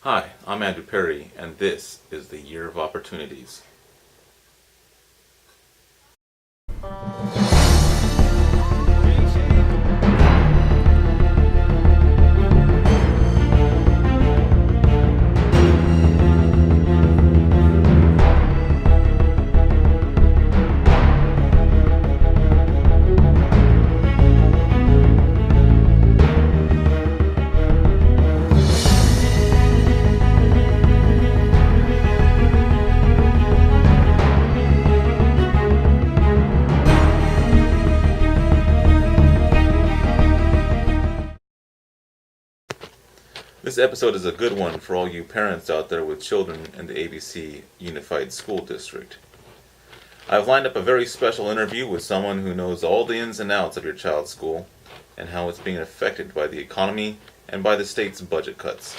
Hi, I'm Andrew Perry, and this is the Year of Opportunities. This episode is a good one for all you parents out there with children in the ABC Unified School District. I've lined up a very special interview with someone who knows all the ins and outs of your child's school and how it's being affected by the economy and by the state's budget cuts.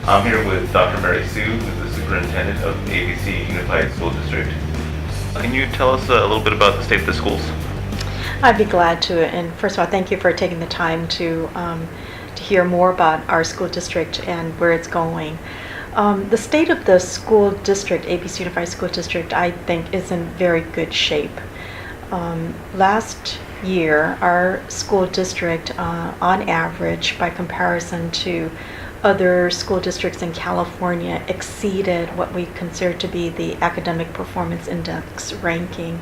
I'm here with Dr. Mary Sieu, who's the Superintendent of ABC Unified School District. Can you tell us a little bit about the state of the schools? I'd be glad to, and first of all, thank you for taking the time to hear more about our school district and where it's going. The state of the school district, ABC Unified School District, I think is in very good shape. Last year, our school district, on average, by comparison to other school districts in California, exceeded what we consider to be the Academic Performance Index ranking.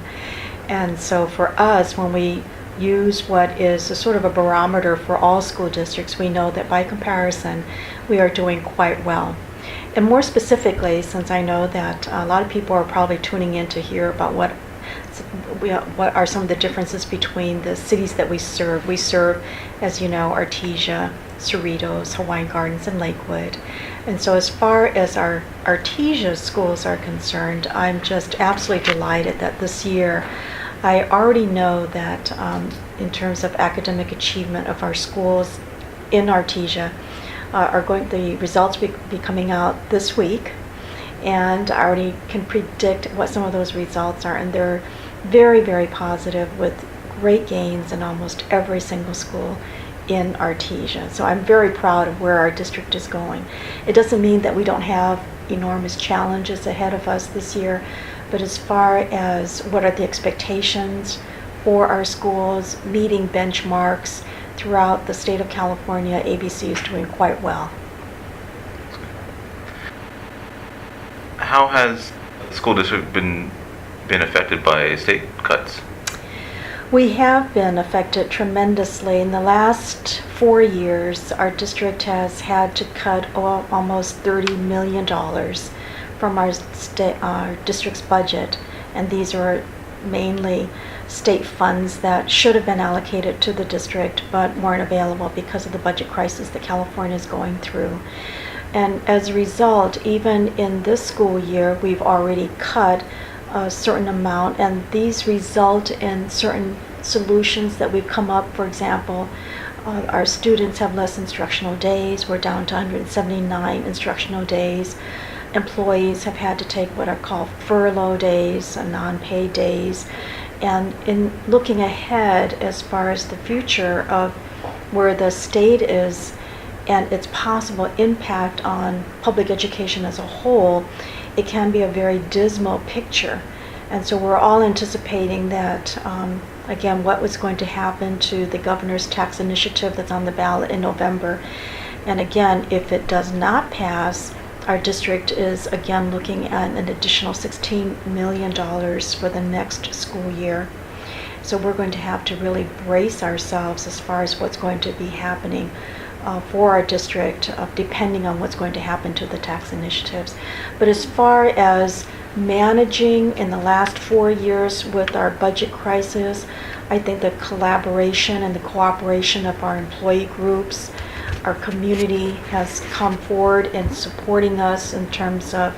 And so for us, when we use what is a sort of a barometer for all school districts, we know that by comparison, we are doing quite well. And more specifically, since I know that a lot of people are probably tuning in to hear about what are some of the differences between the cities that we serve. We serve, as you know, Artesia, Cerritos, Hawaiian Gardens, and Lakewood. And so as far as our Artesia schools are concerned, I'm just absolutely delighted that this year I already know that in terms of academic achievement of our schools in Artesia, the results will be coming out this week, and I already can predict what some of those results are, and they're very, very positive with great gains in almost every single school in Artesia. So I'm very proud of where our district is going. It doesn't mean that we don't have enormous challenges ahead of us this year, but as far as what are the expectations for our schools, meeting benchmarks throughout the state of California, ABC is doing quite well. How has the school district been affected by state cuts? We have been affected tremendously. In the last 4 years, our district has had to cut almost $30 million from our district's budget, and these are mainly state funds that should have been allocated to the district but weren't available because of the budget crisis that California is going through. And as a result, even in this school year, we've already cut a certain amount, and these result in certain solutions that we've come up. For example, our students have less instructional days. We're down to 179 instructional days. Employees have had to take what are called furlough days, non-paid days. And in looking ahead as far as the future of where the state is and its possible impact on public education as a whole, it can be a very dismal picture. And so we're all anticipating that, again, what was going to happen to the governor's tax initiative that's on the ballot in November. And again, if it does not pass, our district is again looking at an additional $16 million for the next school year. So we're going to have to really brace ourselves as far as what's going to be happening for our district, depending on what's going to happen to the tax initiatives. But as far as managing in the last 4 years with our budget crisis, I think the collaboration and the cooperation of our employee groups, our community has come forward in supporting us in terms of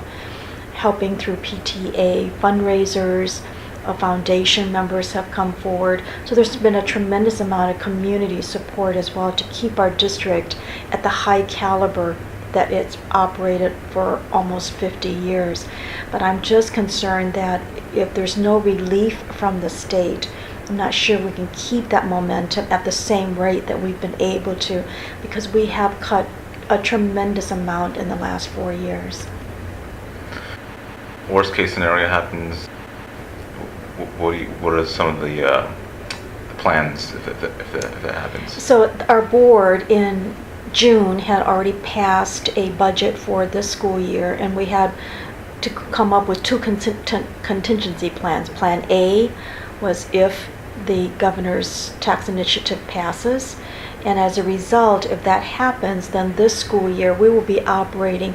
helping through PTA fundraisers. Foundation members have come forward. So there's been a tremendous amount of community support as well to keep our district at the high caliber that it's operated for almost 50 years. But I'm just concerned that if there's no relief from the state, I'm not sure we can keep that momentum at the same rate that we've been able to, because we have cut a tremendous amount in the last 4 years. Worst case scenario happens. What are some of the plans if that happens? So our board in June had already passed a budget for this school year, and we had to come up with two contingency plans. Plan A was if the governor's tax initiative passes, and as a result, if that happens, then this school year we will be operating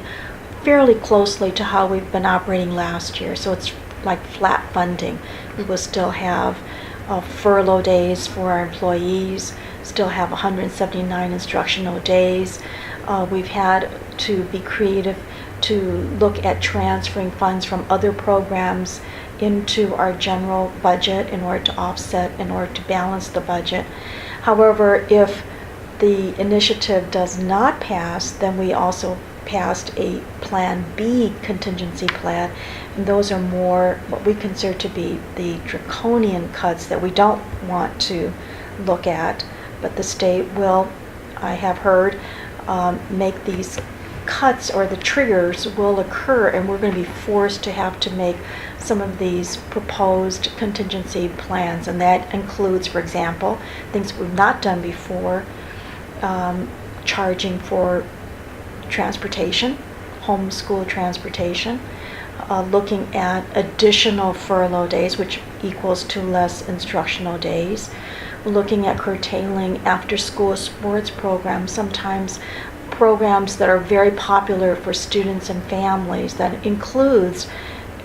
fairly closely to how we've been operating last year. So it's like flat funding. We will still have furlough days for our employees, still have 179 instructional days. We've had to be creative to look at transferring funds from other programs into our general budget in order to offset, in order to balance the budget. However, if the initiative does not pass, then we also passed a Plan B contingency plan, and those are more what we consider to be the draconian cuts that we don't want to look at, but the state will, I have heard, make these cuts, or the triggers will occur, and we're going to be forced to have to make some of these proposed contingency plans, and that includes, for example, things we've not done before, charging for transportation, homeschool transportation, looking at additional furlough days, which equals to less instructional days, looking at curtailing after-school sports programs, sometimes programs that are very popular for students and families, that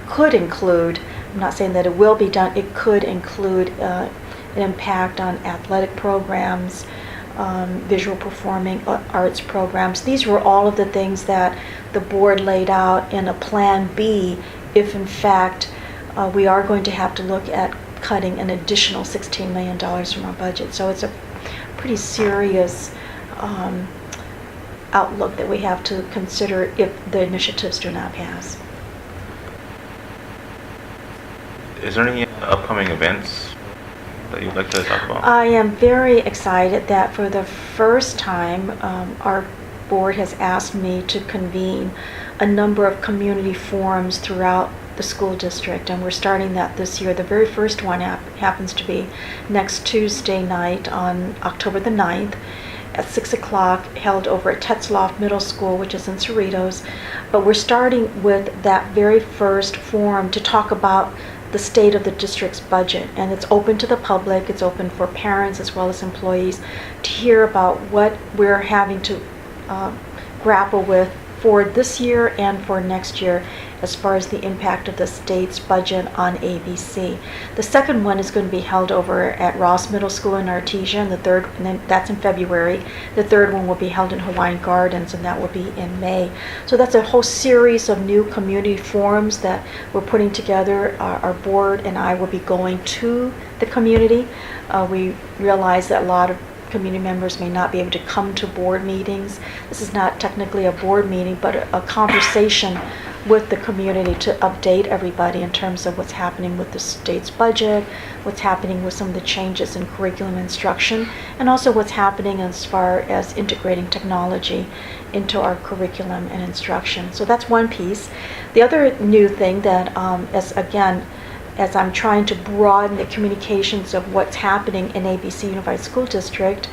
could include, I'm not saying that it will be done, it could include an impact on athletic programs, visual performing arts programs. These were all of the things that the board laid out in a Plan B if in fact we are going to have to look at cutting an additional $16 million from our budget. So it's a pretty serious outlook that we have to consider if the initiatives do not pass. Is there any upcoming events that you'd like to talk about? I am very excited that for the first time, our board has asked me to convene a number of community forums throughout the school district, and we're starting that this year. The very first one happens to be next Tuesday night on October the 9th at 6 o'clock, held over at Tetzloff Middle School, which is in Cerritos. But we're starting with that very first forum to talk about the state of the district's budget, and it's open to the public, it's open for parents as well as employees to hear about what we're having to grapple with for this year and for next year as far as the impact of the state's budget on ABC. The second one is going to be held over at Ross Middle School in Artesia, and then that's in February. The third one will be held in Hawaiian Gardens, and that will be in May. So that's a whole series of new community forums that we're putting together. Our board and I will be going to the community. We realize that a lot of community members may not be able to come to board meetings. This is not technically a board meeting, but a conversation with the community to update everybody in terms of what's happening with the state's budget, what's happening with some of the changes in curriculum instruction, and also what's happening as far as integrating technology into our curriculum and instruction. So that's one piece. The other new thing that, as I'm trying to broaden the communications of what's happening in ABC Unified School District,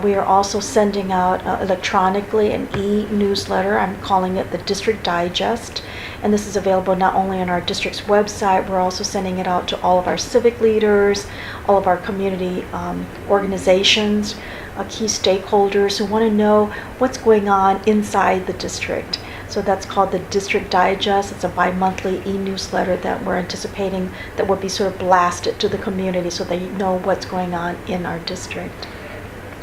we are also sending out electronically an e-newsletter. I'm calling it the District Digest, and this is available not only on our district's website, we're also sending it out to all of our civic leaders, all of our community organizations, key stakeholders who want to know what's going on inside the district. So that's called the District Digest. It's a bi-monthly e-newsletter that we're anticipating that will be sort of blasted to the community so they know what's going on in our district.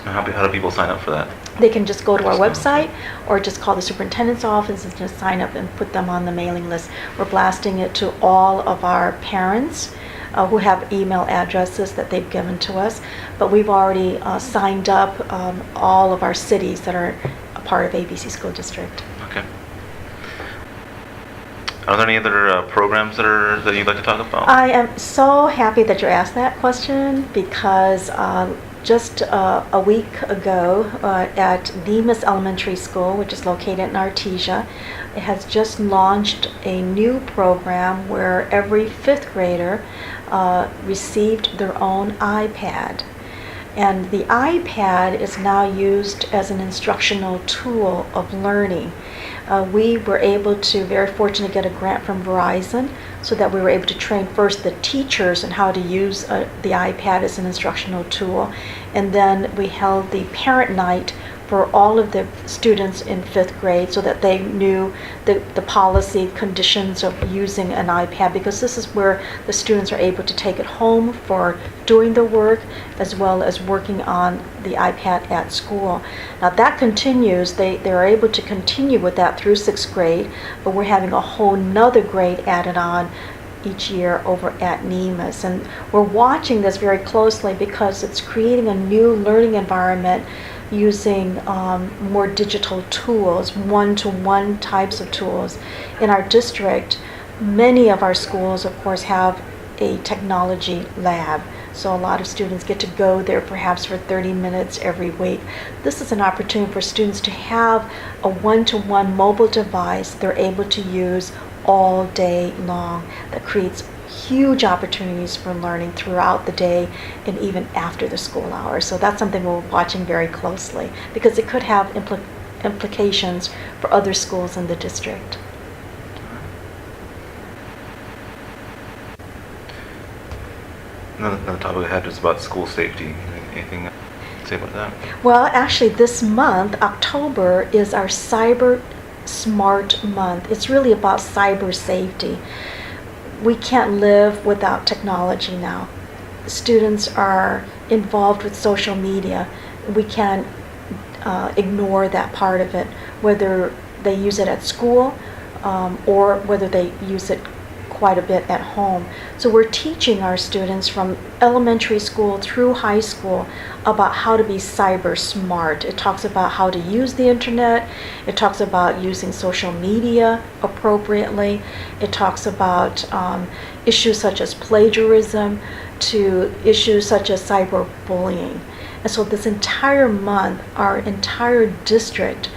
How do people sign up for that? They can just go to our website or just call the superintendent's office and just sign up and put them on the mailing list. We're blasting it to all of our parents who have email addresses that they've given to us, but we've already signed up all of our cities that are a part of ABC School District. Okay. Are there any other programs that you'd like to talk about? I am so happy that you asked that question because just a week ago at Demas Elementary School, which is located in Artesia, it has just launched a new program where every fifth grader received their own iPad. And the iPad is now used as an instructional tool of learning. We were able to, very fortunately, get a grant from Verizon so that we were able to train first the teachers on how to use the iPad as an instructional tool. And then we held the parent night for all of the students in fifth grade so that they knew the policy conditions of using an iPad, because this is where the students are able to take it home for doing the work as well as working on the iPad at school. Now that continues. They're able to continue with that through sixth grade, but we're having a whole nother grade added on each year over at Nemus. And we're watching this very closely because it's creating a new learning environment using more digital tools, one-to-one types of tools. In our district, many of our schools, of course, have a technology lab. So a lot of students get to go there perhaps for 30 minutes every week. This is an opportunity for students to have a one-to-one mobile device they're able to use all day long. That creates huge opportunities for learning throughout the day and even after the school hours. So that's something we're watching very closely because it could have implications for other schools in the district. Another topic I had was about school safety. Anything to say about that? Well, actually this month, October, is our Cyber Smart Month. It's really about cyber safety. We can't live without technology now. Students are involved with social media. We can't ignore that part of it, whether they use it at school or whether they use it quite a bit at home. So we're teaching our students from elementary school through high school about how to be cyber smart. It talks about how to use the internet. It talks about using social media appropriately. It talks about issues such as plagiarism to issues such as cyberbullying. And so this entire month, our entire district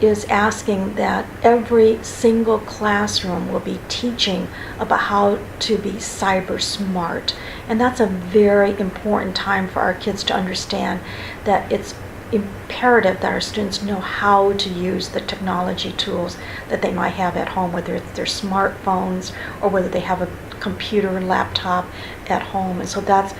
is asking that every single classroom will be teaching about how to be cyber smart. And that's a very important time for our kids to understand that it's imperative that our students know how to use the technology tools that they might have at home, whether it's their smartphones or whether they have a computer and laptop at home. And so that's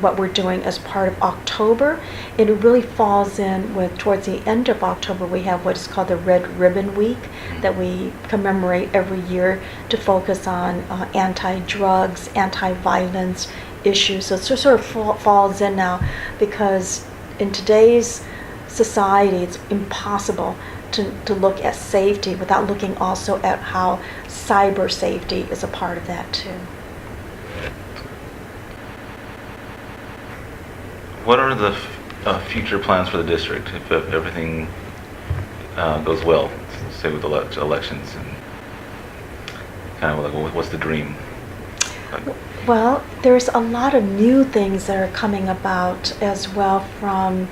what we're doing as part of October. It really falls in with, towards the end of October, we have what is called the Red Ribbon Week that we commemorate every year to focus on anti-drugs, anti-violence issues. So it sort of falls in now because in today's society, it's impossible to look at safety without looking also at how cyber safety is a part of that too. What are the future plans for the district if everything goes well, say with elections, and kind of like what's the dream? Well, there's a lot of new things that are coming about as well from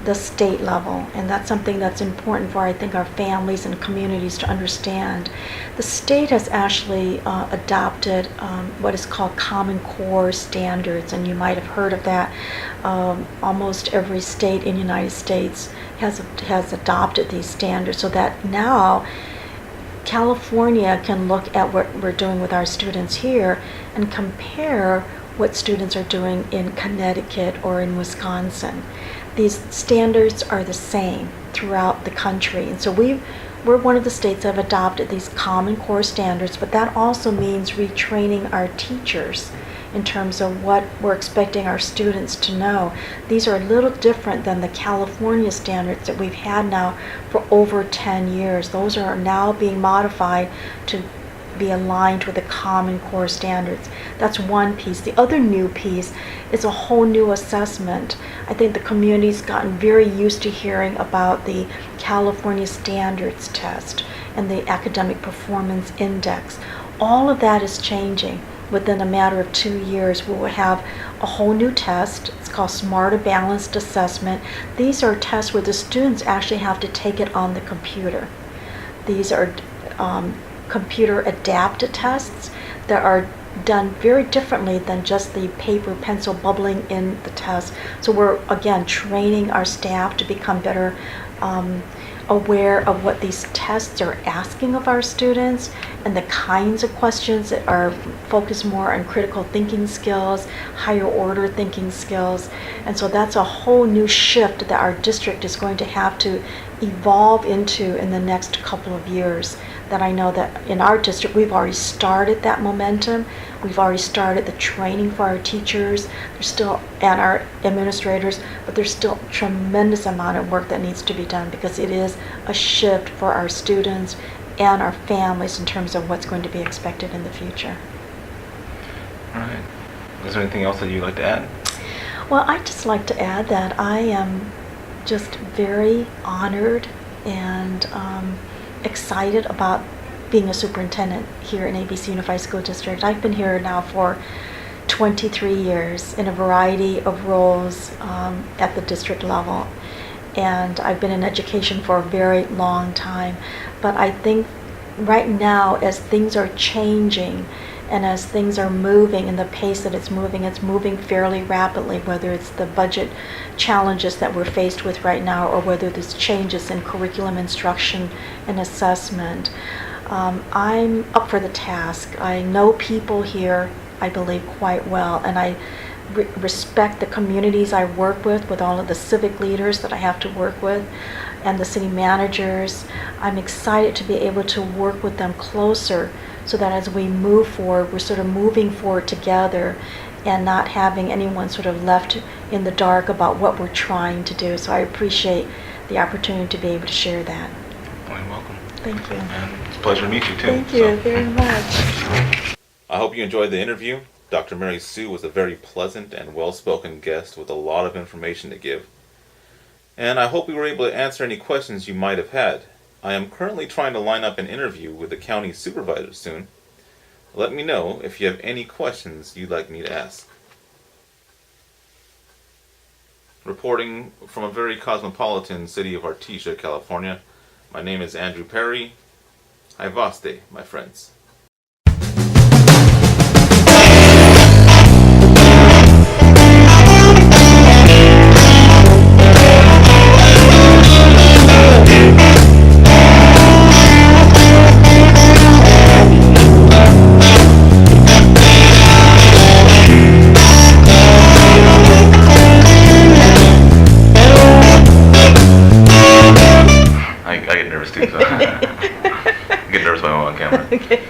the state level, and that's something that's important for, I think, our families and communities to understand. The state has actually adopted what is called Common Core standards, and you might have heard of that. Almost every state in the United States has adopted these standards so that now California can look at what we're doing with our students here and compare what students are doing in Connecticut or in Wisconsin. These standards are the same throughout the country, and so we're one of the states that have adopted these Common Core standards, but that also means retraining our teachers in terms of what we're expecting our students to know. These are a little different than the California standards that we've had now for over 10 years. Those are now being modified to be aligned with the Common Core standards. That's one piece. The other new piece is a whole new assessment. I think the community's gotten very used to hearing about the California Standards Test and the Academic Performance Index. All of that is changing. Within a matter of 2 years, we will have a whole new test. It's called Smarter Balanced Assessment. These are tests where the students actually have to take it on the computer. These are computer adapted tests that are done very differently than just the paper pencil bubbling in the test. So we're again training our staff to become better aware of what these tests are asking of our students and the kinds of questions that are focused more on critical thinking skills, higher order thinking skills. And so that's a whole new shift that our district is going to have to evolve into in the next couple of years. That I know that in our district we've already started that momentum. We've already started the training for our teachers, there's still, and our administrators, but there's still a tremendous amount of work that needs to be done because it is a shift for our students and our families in terms of what's going to be expected in the future. All right. Is there anything else that you'd like to add? Well, I'd just like to add that I am just very honored and excited about being a superintendent here in ABC Unified School District. I've been here now for 23 years in a variety of roles at the district level. And I've been in education for a very long time. But I think right now, as things are changing and as things are moving in the pace that it's moving fairly rapidly, whether it's the budget challenges that we're faced with right now or whether there's changes in curriculum instruction and assessment. I'm up for the task. I know people here, I believe, quite well, and I respect the communities I work with all of the civic leaders that I have to work with, and the city managers. I'm excited to be able to work with them closer so that as we move forward, we're sort of moving forward together and not having anyone sort of left in the dark about what we're trying to do. So I appreciate the opportunity to be able to share that. Well, you're welcome. Thank you. And it's a pleasure to meet you, too. Thank you very much. I hope you enjoyed the interview. Dr. Mary Sieu was a very pleasant and well-spoken guest with a lot of information to give. And I hope we were able to answer any questions you might have had. I am currently trying to line up an interview with the county supervisor soon. Let me know if you have any questions you'd like me to ask. Reporting from a very cosmopolitan city of Artesia, California, my name is Andrew Perry. Hi vaste, my friends. I get nervous too, so I get nervous when I'm on camera. Okay.